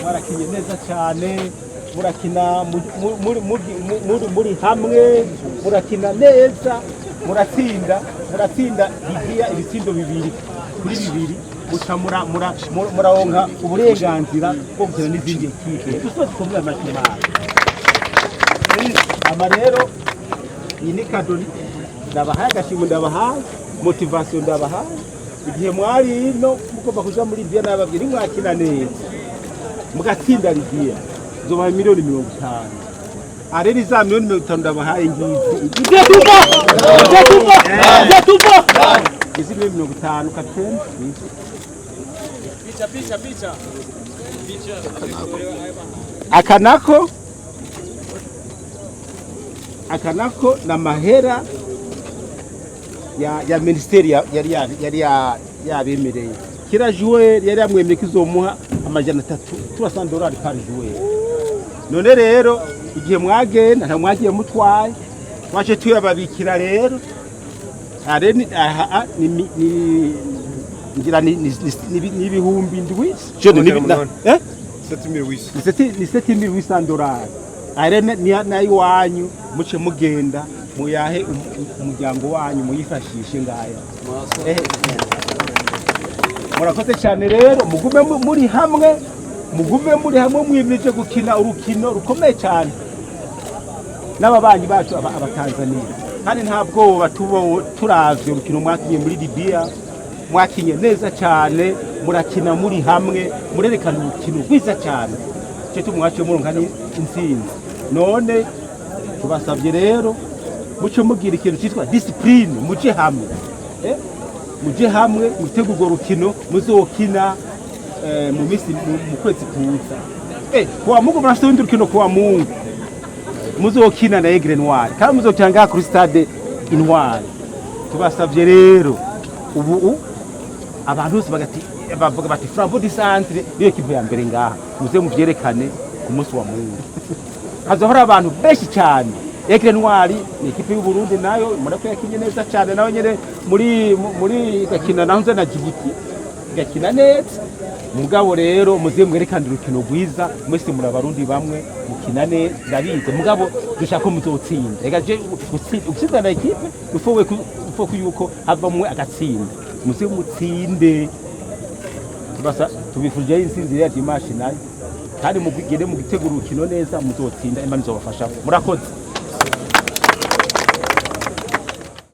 Mwarakinye neza cyane, murakina muri hamwe, murakina neza, muratsinda Libya ibitsindo 2-2 guca muraronka uburenganzira bwo gukina n'izindi ekipe dusoje kumwe amatimari. Ama rero iyi ni kadoni ndabahaye, agashimwe ndabahaye, motivation ndabahaye. Igihe mwari ino mugomba kuja muri Libya nababwira mwakina neza mugatsinda Libya zobaye miliyoni 50. Areri za miliyoni 50 ndabahaye ngizi izi miliyoni 50 kapiteni. Picha akanako na mahera ya ministeri yari yabemereye. Kira joueur yari yamwemeye kizomuha amajana 300 dollars par joueur. None rero igihe mwagenda nta mwagiye mutwaye waje tuyababikira rero areni ngira ni ibihumbi ndwi jone ni 7800 dollars. Arene ni iwanyu muce mugenda muyahe umuryango wanyu muyifashishe ngaya. Murakoze cyane rero, mugume muri hamwe mwimirije gukina urukino rukomeye cyane n'ababanyi bacu abatanzania. Kandi ntabwo turavye urukino mwakinye muri Libya, mwakinye neza cyane, murakina muri hamwe, murerekana urukino rwiza cyane, cyo tumwaciye muronka intsinzi. None tubasabye rero muco mugira ikintu cyitwa discipline, muje hamwe mutegura urukino muzokina mu misi mu kwezi kuza. Kwa Mungu murasubira urukino kwa Mungu muzokina na Aigle Noir kandi muzotanga kuri stade Intwari. Tubasabye rero ubu abantu bose bavuga bati Flambeau du Centre niyo kivu ya mbere ngaha, muze muvyerekane ku munsi wa Mungu. Hazohora abantu benshi cyane. Aigle Noir ni ekipe y'u Burundi nayo murako yakinye neza cyane, nayo nyene muri gakina naho na Djibouti gakina neza. Mugabo rero muze mwerekana urukino rwiza, mwese muri abarundi bamwe mukina neza ndabize. Mugabo dushaka ko muzotsinda, rega je utsinda na ekipe ufowe yuko havamwe agatsinda, muze mutsinde. Tubifurije insinzi ya dimanche nayo, kandi mugende mugitegura urukino neza muzotsinda, Imana izobafasha. Murakoze.